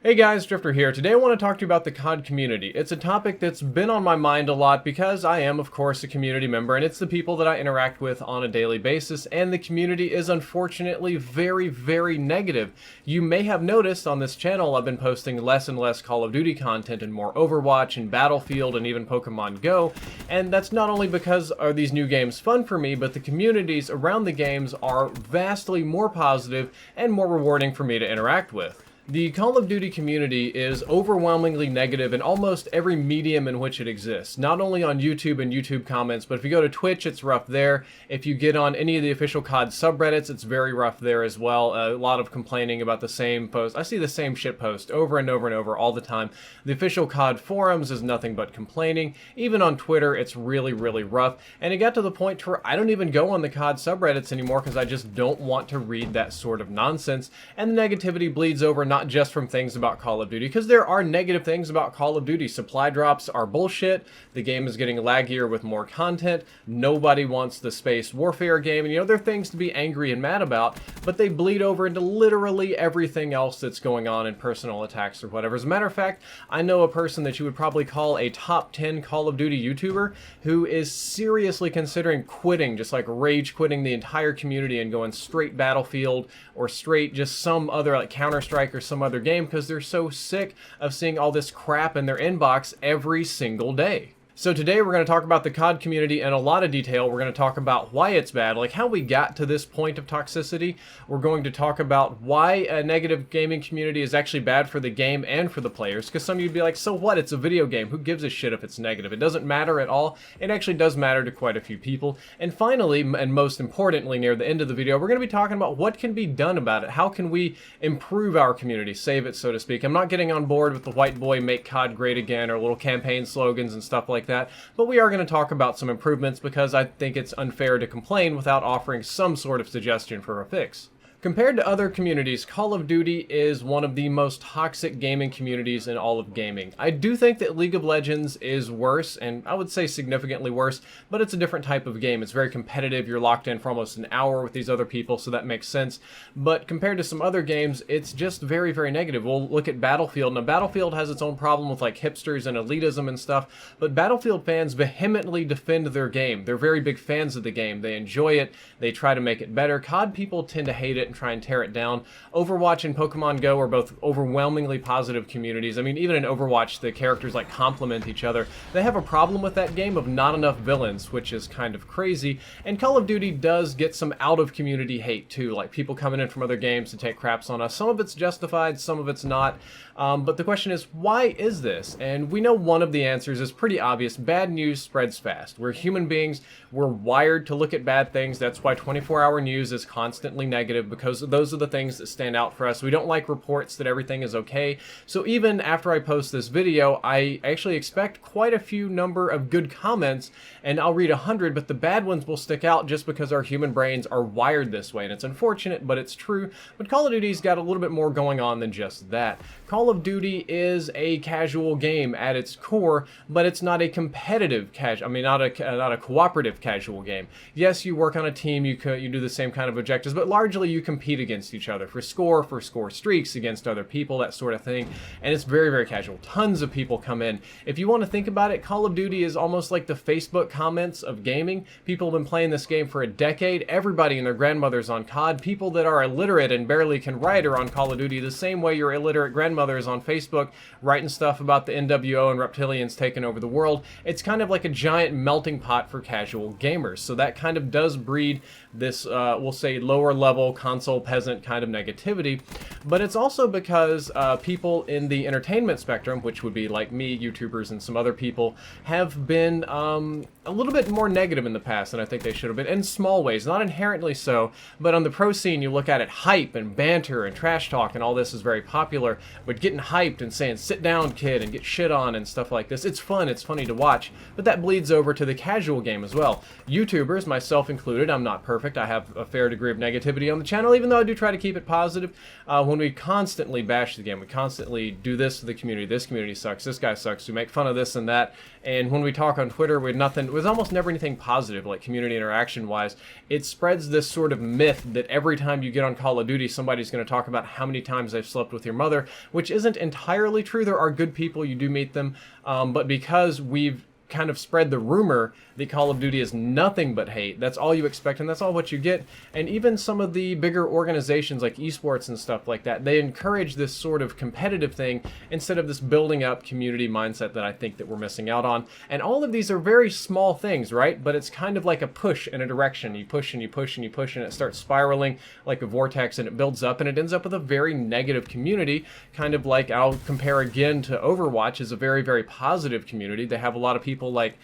Hey guys, Drifter here. Today I want to talk to you about the CoD community. It's a topic that's been on my mind a lot because I am, of course, a community member, and it's the people that I interact with on a daily basis, and the community is unfortunately very, very negative. You may have noticed on this channel I've been posting less and less Call of Duty content and more Overwatch and Battlefield and even Pokemon Go, and that's not only because are these new games fun for me, but the communities around the games are vastly more positive and more rewarding for me to interact with. The Call of Duty community is overwhelmingly negative in almost every medium in which it exists. Not only on YouTube and YouTube comments, but if you go to Twitch, it's rough there. If you get on any of the official COD subreddits, it's very rough there as well. A lot of complaining about the same post. I see the same shit post over and over and over all the time. The official COD forums is nothing but complaining. Even on Twitter, it's really, really rough. And it got to the point where I don't even go on the COD subreddits anymore because I just don't want to read that sort of nonsense. And the negativity bleeds over not just from things about Call of Duty, because there are negative things about Call of Duty. Supply drops are bullshit. The game is getting laggier with more content. Nobody wants the space warfare game. And, there are things to be angry and mad about, but they bleed over into literally everything else that's going on in personal attacks or whatever. As a matter of fact, I know a person that you would probably call a top 10 Call of Duty YouTuber who is seriously considering quitting, just like rage quitting the entire community and going straight Battlefield or straight just some other like Counter-Strike or some other game because they're so sick of seeing all this crap in their inbox every single day. So today we're going to talk about the COD community in a lot of detail. We're going to talk about why it's bad, like how we got to this point of toxicity. We're going to talk about why a negative gaming community is actually bad for the game and for the players, because some of you'd be like, so what? It's a video game. Who gives a shit if it's negative? It doesn't matter at all. It actually does matter to quite a few people. And finally, and most importantly, near the end of the video, we're going to be talking about what can be done about it. How can we improve our community, save it, so to speak. I'm not getting on board with the white boy make COD great again or little campaign slogans and stuff like that, but we are going to talk about some improvements because I think it's unfair to complain without offering some sort of suggestion for a fix. Compared to other communities, Call of Duty is one of the most toxic gaming communities in all of gaming. I do think that League of Legends is worse, and I would say significantly worse, but it's a different type of game. It's very competitive. You're locked in for almost an hour with these other people, so that makes sense. But compared to some other games, it's just very, very negative. We'll look at Battlefield. Now, Battlefield has its own problem with like hipsters and elitism and stuff, but Battlefield fans vehemently defend their game. They're very big fans of the game. They enjoy it. They try to make it better. COD people tend to hate it and try and tear it down. Overwatch and Pokemon Go are both overwhelmingly positive communities. I mean, even in Overwatch, the characters like complement each other. They have a problem with that game of not enough villains, which is kind of crazy. And Call of Duty does get some out-of-community hate, too, like people coming in from other games to take craps on us. Some of it's justified, some of it's not. But the question is, why is this? And we know one of the answers is pretty obvious. Bad news spreads fast. We're human beings. We're wired to look at bad things. That's why 24-hour news is constantly negative, because those are the things that stand out for us. We don't like reports that everything is okay. So even after I post this video, I actually expect quite a few number of good comments, and I'll read 100, but the bad ones will stick out just because our human brains are wired this way. And it's unfortunate, but it's true. But Call of Duty's got a little bit more going on than just that. Call of Duty is a casual game at its core, but it's not a competitive not a cooperative casual game. Yes, you work on a team, you do the same kind of objectives, but largely you compete against each other for score streaks against other people, that sort of thing. And it's very, very casual. Tons of people come in. If you want to think about it, Call of Duty is almost like the Facebook comments of gaming. People have been playing this game for a decade. Everybody and their grandmother's on COD. People that are illiterate and barely can write are on Call of Duty the same way your illiterate grandmother is on Facebook writing stuff about the NWO and reptilians taking over the world. It's kind of like a giant melting pot for casual gamers. So that kind of does breed this, we'll say, lower level console peasant kind of negativity. But it's also because people in the entertainment spectrum, which would be like me, YouTubers, and some other people, have been a little bit more negative in the past than I think they should have been, in small ways, not inherently so, but on the pro scene, you look at it, hype and banter and trash talk and all this is very popular, but getting hyped and saying, sit down, kid, and get shit on and stuff like this, it's fun, it's funny to watch, but that bleeds over to the casual game as well. YouTubers, myself included, I'm not perfect, I have a fair degree of negativity on the channel, channel, even though I do try to keep it positive, when we constantly bash the game, we constantly do this to the community, this community sucks, this guy sucks, we make fun of this and that, and when we talk on Twitter, with almost never anything positive, like community interaction-wise. It spreads this sort of myth that every time you get on Call of Duty, somebody's going to talk about how many times they've slept with your mother, which isn't entirely true. There are good people, you do meet them, but because we've kind of spread the rumor that Call of Duty is nothing but hate, that's all you expect and that's all what you get. And even some of the bigger organizations like esports and stuff like that, they encourage this sort of competitive thing instead of this building up community mindset that I think that we're missing out on. And all of these are very small things, right? But it's kind of like a push in a direction. You push and you push and you push and it starts spiraling like a vortex, and it builds up and it ends up with a very negative community, kind of like, I'll compare again to Overwatch, is a very, very positive community. They have a lot of people like,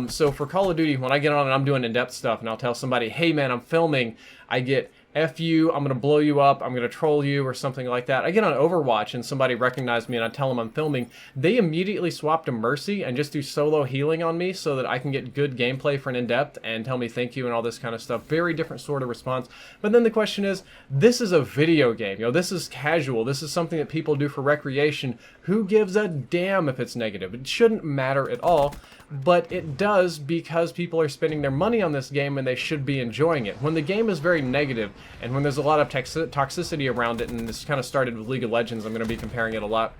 so for Call of Duty, when I get on and I'm doing in-depth stuff and I'll tell somebody, hey man, I'm filming, I get F you, I'm going to blow you up, I'm going to troll you, or something like that. I get on Overwatch and somebody recognizes me and I tell them I'm filming. They immediately swap to Mercy and just do solo healing on me so that I can get good gameplay for an in-depth and tell me thank you and all this kind of stuff. Very different sort of response. But then the question is, this is a video game. You know, this is casual. This is something that people do for recreation. Who gives a damn if it's negative? It shouldn't matter at all. But it does, because people are spending their money on this game and they should be enjoying it. When the game is very negative and when there's a lot of toxicity around it, and this kind of started with League of Legends, I'm going to be comparing it a lot,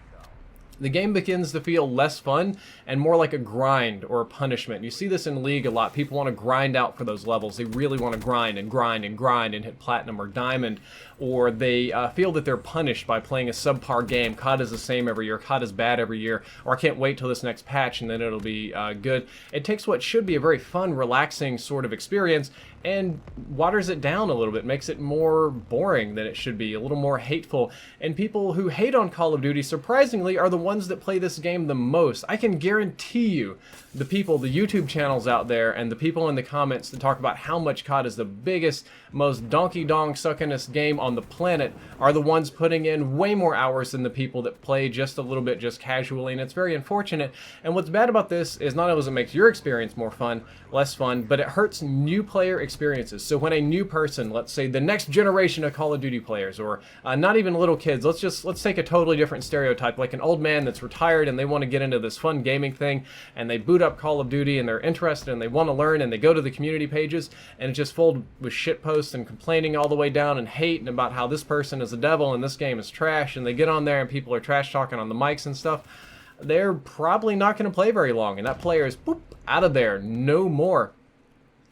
the game begins to feel less fun and more like a grind or a punishment. You see this in League a lot. People want to grind out for those levels. They really want to grind and grind and grind and hit platinum or diamond, or they feel that they're punished by playing a subpar game. CoD is the same every year. CoD is bad every year. Or I can't wait till this next patch and then it'll be good. It takes what should be a very fun, relaxing sort of experience and waters it down a little bit, makes it more boring than it should be, a little more hateful. And people who hate on Call of Duty, surprisingly, are the ones that play this game the most. I can guarantee you the people, the YouTube channels out there, and the people in the comments that talk about how much CoD is the biggest, most donkey-dong suckinest game on the planet are the ones putting in way more hours than the people that play just a little bit, just casually, and it's very unfortunate. And what's bad about this is not only does it make your experience more fun, less fun, but it hurts new player experiences. So when a new person, let's say the next generation of Call of Duty players, or not even little kids, let's take a totally different stereotype, like an old man that's retired and they want to get into this fun gaming thing, and they boot up Call of Duty and they're interested and they want to learn, and they go to the community pages and it's just full with shit posts and complaining all the way down and hate and about how this person is the devil and this game is trash, and they get on there and people are trash talking on the mics and stuff. They're probably not going to play very long, and that player is boop, out of there, no more.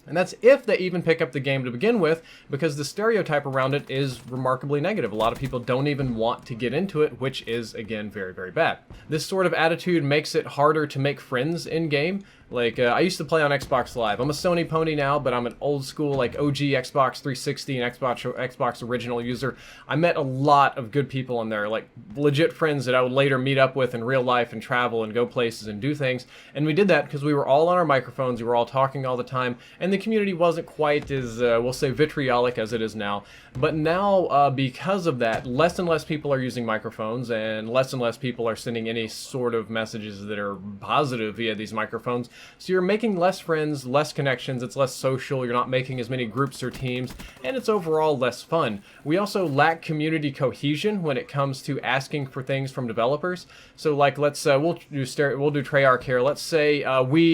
And that's if they even pick up the game to begin with, because the stereotype around it is remarkably negative. A lot of people don't even want to get into it, which is, again, very, very bad. This sort of attitude makes it harder to make friends in-game. Like, I used to play on Xbox Live. I'm a Sony pony now, but I'm an old school, like, OG Xbox 360 and Xbox original user. I met a lot of good people in there, like, legit friends that I would later meet up with in real life and travel and go places and do things. And we did that because we were all on our microphones, we were all talking all the time, and the community wasn't quite as, we'll say, vitriolic as it is now. But now, because of that, less and less people are using microphones, and less people are sending any sort of messages that are positive via these microphones. So you're making less friends, less connections, it's less social, you're not making as many groups or teams, and it's overall less fun. We also lack community cohesion when it comes to asking for things from developers. So like, let's we'll do Treyarch here. Let's say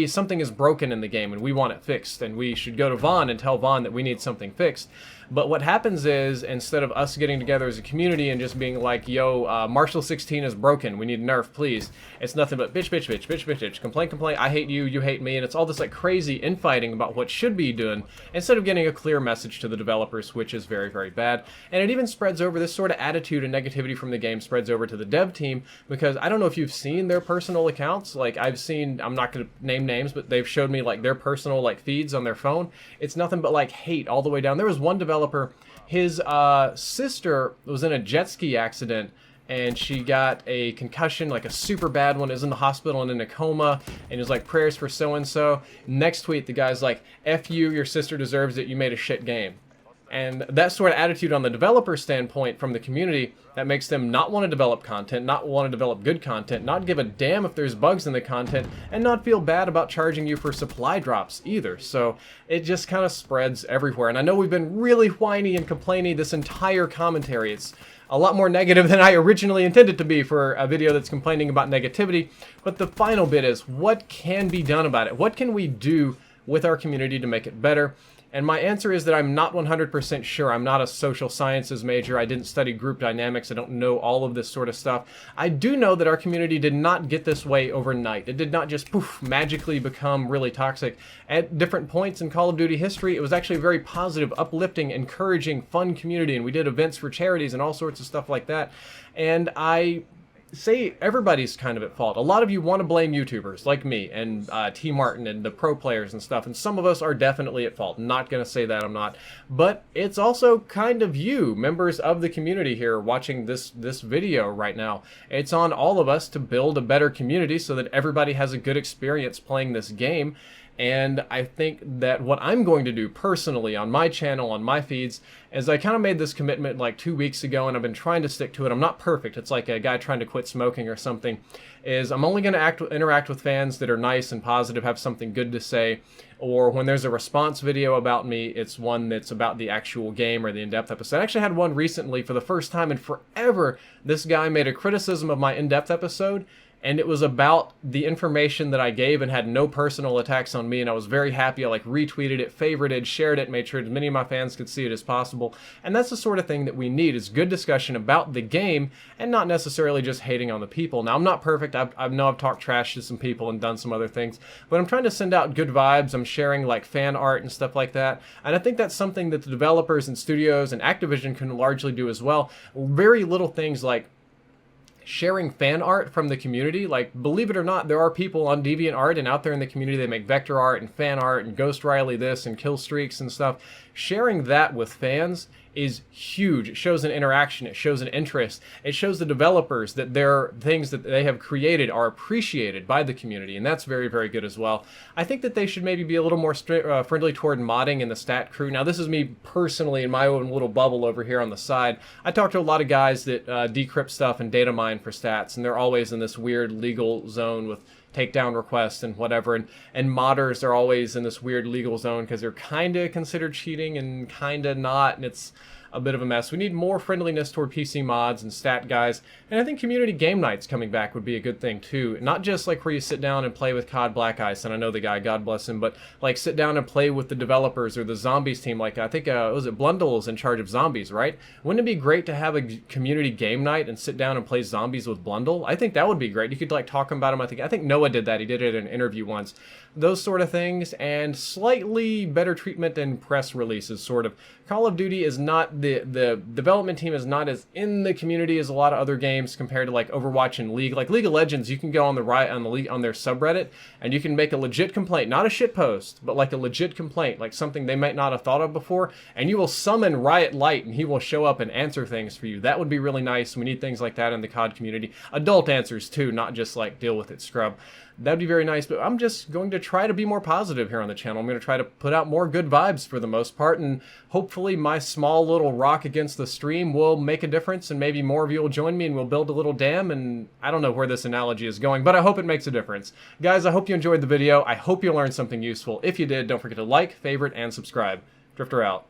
something is broken in the game and we want it fixed, and we should go to Vaughn and tell Vaughn that we need something fixed. But what happens is, instead of us getting together as a community and just being like, yo, Marshall 16 is broken, we need a nerf, please, it's nothing but bitch, bitch, bitch, bitch, bitch, bitch, complain, complain, I hate you, you hate me, and it's all this like crazy infighting about what should be done, instead of getting a clear message to the developers, which is very, very bad. And it even spreads over, this sort of attitude and negativity from the game spreads over to the dev team, because I don't know if you've seen their personal accounts. Like, I've seen, I'm not going to name names, but they've showed me like their personal like feeds on their phone. It's nothing but like hate all the way down. There was one developer, his sister was in a jet ski accident and she got a concussion, like a super bad one, is in the hospital and in a coma, and it was like, prayers for so-and-so. Next tweet, the guy's like, F you, your sister deserves it, you made a shit game. And that sort of attitude on the developer standpoint from the community, that makes them not want to develop content, not want to develop good content, not give a damn if there's bugs in the content, and not feel bad about charging you for supply drops either. So it just kind of spreads everywhere. And I know we've been really whiny and complaining this entire commentary. It's a lot more negative than I originally intended to be for a video that's complaining about negativity. But the final bit is, what can be done about it? What can we do with our community to make it better? And my answer is that I'm not 100% sure. I'm not a social sciences major. I didn't study group dynamics. I don't know all of this sort of stuff. I do know that our community did not get this way overnight. It did not just poof, magically become really toxic. At different points in Call of Duty history, it was actually a very positive, uplifting, encouraging, fun community, and we did events for charities and all sorts of stuff like that. And I say everybody's kind of at fault. A lot of you want to blame YouTubers like me and T. Martin and the pro players and stuff, and some of us are definitely at fault. I'm not going to say that I'm not. But it's also kind of you, members of the community here watching this video right now. It's on all of us to build a better community so that everybody has a good experience playing this game. And I think that what I'm going to do personally on my channel, on my feeds, is I kind of made this commitment like 2 weeks ago, and I've been trying to stick to it. I'm not perfect. It's like a guy trying to quit smoking or something. Is I'm only going to interact with fans that are nice and positive, have something good to say, or when there's a response video about me, it's one that's about the actual game or the in-depth episode. I actually had one recently for the first time in forever. This guy made a criticism of my in-depth episode, and it was about the information that I gave and had no personal attacks on me, and I was very happy. I like retweeted it, favorited, shared it, made sure as many of my fans could see it as possible. And that's the sort of thing that we need, is good discussion about the game and not necessarily just hating on the people. Now, I'm not perfect. I know I've talked trash to some people and done some other things, but I'm trying to send out good vibes. I'm sharing like fan art and stuff like that. And I think that's something that the developers and studios and Activision can largely do as well. Very little things like sharing fan art from the community. Like, believe it or not, there are people on DeviantArt and out there in the community that make vector art and fan art and Ghost Riley this and kill streaks and stuff. Sharing that with fans is huge. It shows an interaction. It shows an interest. It shows the developers that their things that they have created are appreciated by the community, and that's very, very good as well. I think that they should maybe be a little more friendly toward modding in the stat crew. Now, this is me personally in my own little bubble over here on the side. I talk to a lot of guys that decrypt stuff and data mine for stats, and they're always in this weird legal zone with takedown requests and whatever, and modders are always in this weird legal zone because they're kind of considered cheating and kind of not, and it's a bit of a mess. We need more friendliness toward PC mods and stat guys, and I think community game nights coming back would be a good thing too. Not just like where you sit down and play with CoD Black Ice, and I know the guy, God bless him, but like sit down and play with the developers or the Zombies team. Like I think, was it Blundell is in charge of Zombies, right? Wouldn't it be great to have a community game night and sit down and play Zombies with Blundell? I think that would be great. You could like talk about him. I think Noah did that. He did it in an interview once. Those sort of things, and slightly better treatment and press releases, sort of. Call of Duty is not, the development team is not as in the community as a lot of other games compared to like Overwatch and League. Like League of Legends, you can go on the on their subreddit and you can make a legit complaint, not a shit post, but like a legit complaint, like something they might not have thought of before, and you will summon Riot Light and he will show up and answer things for you. That would be really nice. We need things like that in the COD community. Adult answers too, not just like deal with it, scrub. That'd be very nice, but I'm just going to try to be more positive here on the channel. I'm going to try to put out more good vibes for the most part, and hopefully my small little rock against the stream will make a difference, and maybe more of you will join me and we'll build a little dam, and I don't know where this analogy is going, but I hope it makes a difference. Guys, I hope you enjoyed the video. I hope you learned something useful. If you did, don't forget to like, favorite, and subscribe. Drifter out.